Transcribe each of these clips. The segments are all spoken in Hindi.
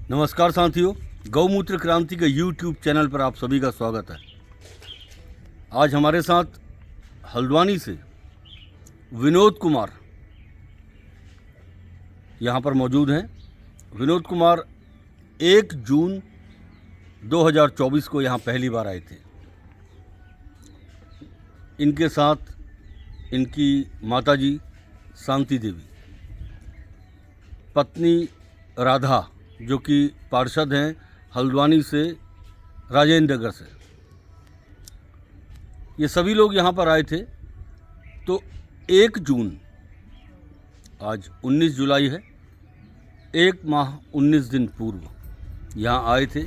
नमस्कार साथियों, गौमूत्र क्रांति के YouTube चैनल पर आप सभी का स्वागत है। आज हमारे साथ हल्द्वानी से विनोद कुमार यहाँ पर मौजूद हैं। विनोद कुमार 1 जून 2024 को यहाँ पहली बार आए थे। इनके साथ इनकी माताजी शांति देवी, पत्नी राधा जो कि पार्षद हैं हल्द्वानी से, राजेंद्र नगर से, ये सभी लोग यहाँ पर आए थे। तो 1 जून, आज 19 जुलाई है, 1 माह 19 दिन पूर्व यहाँ आए थे।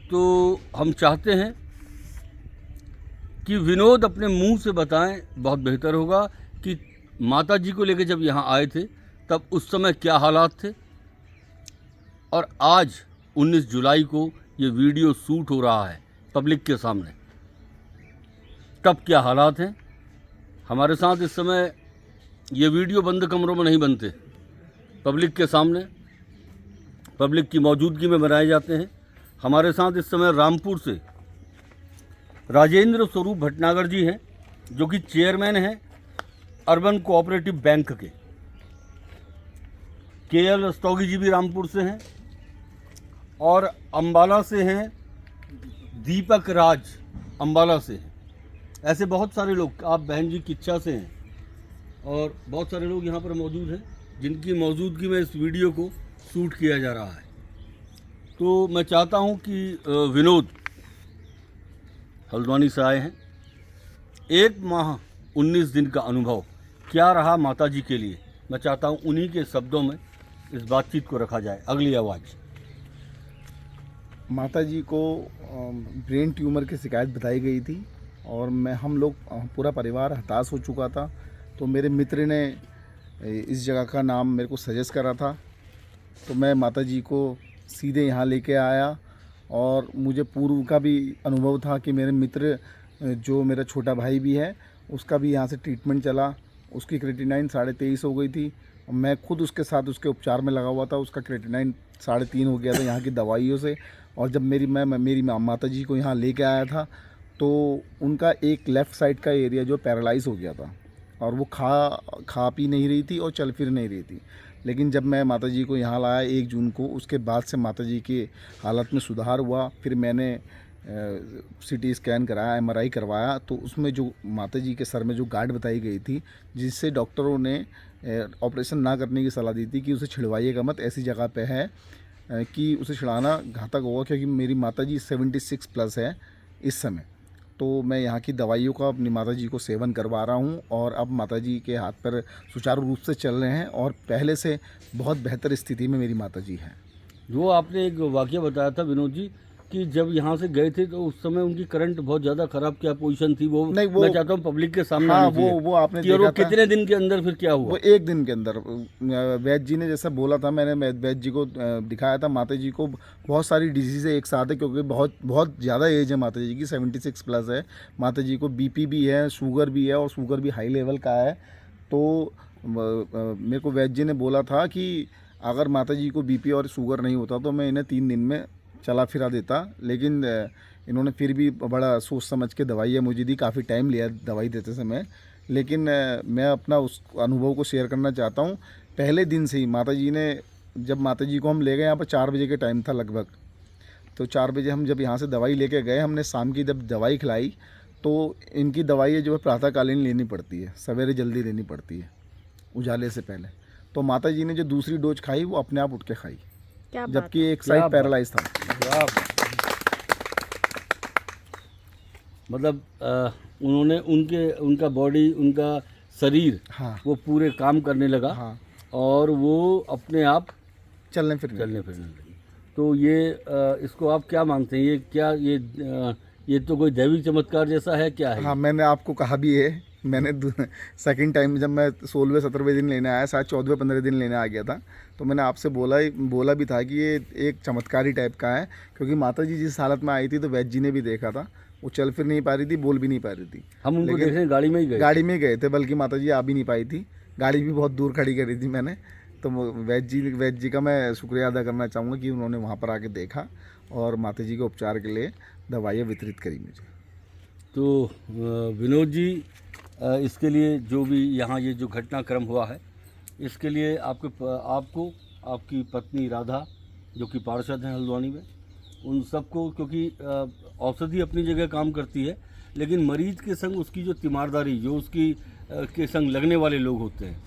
तो हम चाहते हैं कि विनोद अपने मुंह से बताएं, बहुत बेहतर होगा कि माता जी को लेकर जब यहाँ आए थे तब उस समय क्या हालात थे, और आज 19 जुलाई को ये वीडियो शूट हो रहा है पब्लिक के सामने, तब क्या हालात हैं। हमारे साथ इस समय ये वीडियो बंद कमरों में नहीं बनते, पब्लिक के सामने, पब्लिक की मौजूदगी में बनाए जाते हैं। हमारे साथ इस समय रामपुर से राजेंद्र स्वरूप भटनागर जी हैं, जो कि चेयरमैन हैं अर्बन कोऑपरेटिव बैंक के। KL रस्तोगी जी भी रामपुर से हैं, और अंबाला से हैं दीपक राज, अंबाला से हैं। ऐसे बहुत सारे लोग, आप बहन जी किच्छा से हैं, और बहुत सारे लोग यहाँ पर मौजूद हैं जिनकी मौजूदगी में इस वीडियो को शूट किया जा रहा है। तो मैं चाहता हूँ कि विनोद हल्द्वानी से आए हैं, 1 माह 19 दिन का अनुभव क्या रहा माता जी के लिए, मैं चाहता हूँ उन्हीं के शब्दों में इस बातचीत को रखा जाए। अगली आवाज़। माता जी को ब्रेन ट्यूमर की शिकायत बताई गई थी, और हम लोग पूरा परिवार हताश हो चुका था। तो मेरे मित्र ने इस जगह का नाम मेरे को सजेस्ट करा था, तो मैं माता जी को सीधे यहाँ लेके आया। और मुझे पूर्व का भी अनुभव था कि मेरे मित्र, जो मेरा छोटा भाई भी है, उसका भी यहाँ से ट्रीटमेंट चला। उसकी क्रेटिनाइन 23.5 हो गई थी, और मैं खुद उसके साथ उसके उपचार में लगा हुआ था। उसका क्रेटिनाइन 3.5 हो गया था यहाँ की दवाइयों से। और जब मेरी माता जी को यहाँ लेके आया था, तो उनका एक लेफ़्ट साइड का एरिया जो पैरालाइज हो गया था, और वो खा पी नहीं रही थी और चल फिर नहीं रही थी। लेकिन जब मैं माता जी को यहाँ लाया 1 जून को, उसके बाद से माता जी की हालत में सुधार हुआ। फिर मैंने CT स्कैन कराया, MRI करवाया, तो उसमें जो माता जी के सर में जो गांठ बताई गई थी, जिससे डॉक्टरों ने ऑपरेशन ना करने की सलाह दी थी कि उसे छिड़वाइएगा मत, ऐसी जगह पे है कि उसे छिड़ाना घातक होगा, क्योंकि मेरी माता जी 76 प्लस है इस समय। तो मैं यहाँ की दवाइयों का अपनी माता जी को सेवन करवा रहा हूँ, और अब माता जी के हाथ पर सुचारू रूप से चल रहे हैं, और पहले से बहुत बेहतर स्थिति में मेरी माता जी हैं। जो आपने एक वाक़या बताया था विनोद जी, कि जब यहाँ से गए थे तो उस समय उनकी करंट बहुत ज़्यादा ख़राब क्या पोजीशन थी, वो नहीं, वो मैं चाहता हूँ पब्लिक के सामने हाँ, आनी चाहिए वो आपने कि और वो देखा था। कितने दिन के अंदर फिर क्या हुआ। वो 1 दिन के अंदर वैद्य जी ने जैसा बोला था, मैंने वैद्य जी को दिखाया था। माता जी को बहुत सारी डिजीज़ एक साथ है, क्योंकि बहुत बहुत ज़्यादा एज है माता जी की, 76 प्लस है। माता जी को BP भी है, शुगर भी है, और शुगर भी हाई लेवल का है। तो मेरे को वैद्य जी ने बोला था कि अगर माता जी को BP और शुगर नहीं होता तो मैं इन्हें 3 दिन में चला फिरा देता। लेकिन इन्होंने फिर भी बड़ा सोच समझ के दवाइयाँ मुझे दी, काफ़ी टाइम लिया दवाई देते समय। लेकिन मैं अपना उस अनुभव को शेयर करना चाहता हूँ। पहले दिन से ही माता जी ने, जब माता जी को हम ले गए यहाँ पर 4 बजे के टाइम था लगभग, तो 4 बजे हम जब यहाँ से दवाई लेके गए, हमने शाम की जब दवाई खिलाई, तो इनकी दवाई जो है प्रातःकालीन लेनी पड़ती है, सवेरे जल्दी लेनी पड़ती है उजाले से पहले। तो माता जी ने जो दूसरी डोज खाई, वो अपने आप उठ के खाई, जबकि एक साइड पैरालाइज था। मतलब उन्होंने उनका बॉडी, उनका शरीर, हाँ, वो पूरे काम करने लगा। हाँ, और वो अपने आप चलने फिरने लगी। तो ये इसको आप क्या मानते हैं, ये क्या, ये तो कोई दैविक चमत्कार जैसा है, क्या है? हाँ, मैंने आपको कहा भी है। मैंने सेकंड टाइम जब मैं 16वें-17वें दिन लेने आया, शायद 14वें-15वें दिन लेने आ गया था, तो मैंने आपसे बोला भी था कि ये एक चमत्कारी टाइप का है। क्योंकि माता जी जिस हालत में आई थी, तो वैद्य जी ने भी देखा था, वो चल फिर नहीं पा रही थी, बोल भी नहीं पा रही थी। हम उनको देखने गाड़ी में ही गए गाड़ी में गए थे, बल्कि माता जी आ भी नहीं पाई थी, गाड़ी भी बहुत दूर खड़ी करी थी मैंने। तो वैद्य जी का मैं शुक्रिया अदा करना चाहूँगा कि उन्होंने वहाँ पर आके देखा और माता जी के उपचार के लिए दवाइयाँ वितरित करी मुझे। तो विनोद जी, इसके लिए जो भी यहाँ ये जो घटनाक्रम हुआ है, इसके लिए आपको आपकी पत्नी राधा जो कि पार्षद हैं हल्द्वानी में, उन सबको, क्योंकि औषधि अपनी जगह काम करती है, लेकिन मरीज के संग उसकी जो तीमारदारी, जो उसकी के संग लगने वाले लोग होते हैं,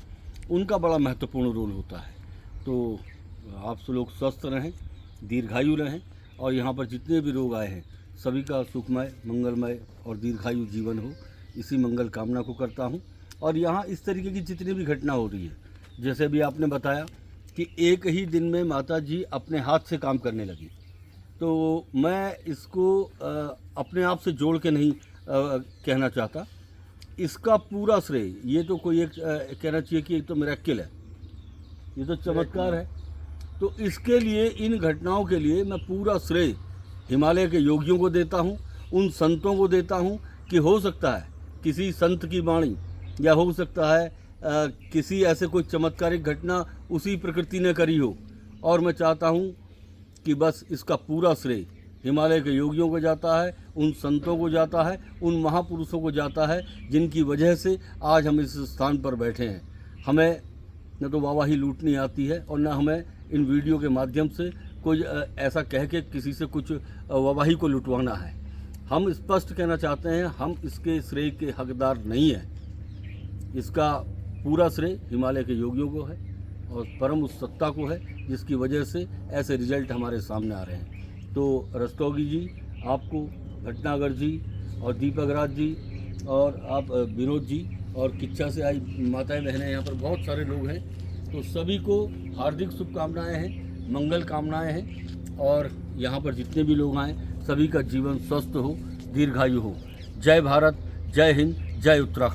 उनका बड़ा महत्वपूर्ण रोल होता है। तो आप सब लोग स्वस्थ रहें, दीर्घायु रहें, और यहाँ पर जितने भी लोग आए हैं सभी का सुखमय, मंगलमय और दीर्घायु जीवन हो, इसी मंगल कामना को करता हूँ। और यहाँ इस तरीके की जितनी भी घटना हो रही है, जैसे भी आपने बताया कि एक ही दिन में माता जी अपने हाथ से काम करने लगी, तो मैं इसको अपने आप से जोड़ के नहीं कहना चाहता। इसका पूरा श्रेय, ये तो कोई एक कहना चाहिए कि एक तो मिरेकल है, ये तो चमत्कार है। तो इसके लिए, इन घटनाओं के लिए मैं पूरा श्रेय हिमालय के योगियों को देता हूँ, उन संतों को देता हूँ कि हो सकता है किसी संत की वाणी, या हो सकता है किसी ऐसे कोई चमत्कारिक घटना उसी प्रकृति ने करी हो। और मैं चाहता हूँ कि बस इसका पूरा श्रेय हिमालय के योगियों को जाता है, उन संतों को जाता है, उन महापुरुषों को जाता है, जिनकी वजह से आज हम इस स्थान पर बैठे हैं। हमें न तो वाहवाही लूटनी आती है, और न हमें इन वीडियो के माध्यम से कोई ऐसा कह के किसी से कुछ वाहवाही को लुटवाना है। हम स्पष्ट कहना चाहते हैं, हम इसके श्रेय के हकदार नहीं हैं। इसका पूरा श्रेय हिमालय के योगियों को है और परम उस सत्ता को है, जिसकी वजह से ऐसे रिजल्ट हमारे सामने आ रहे हैं। तो रस्तोगी जी, आपको, भटनागर जी और दीपक राज जी, और आप विनोद जी, और किच्छा से आई माताएं बहनें, यहाँ पर बहुत सारे लोग हैं, तो सभी को हार्दिक शुभकामनाएं हैं, मंगल कामनाएं हैं। और यहाँ पर जितने भी लोग आए, सभी का जीवन स्वस्थ हो, दीर्घायु हो। जय भारत, जय हिंद, जय उत्तराखंड।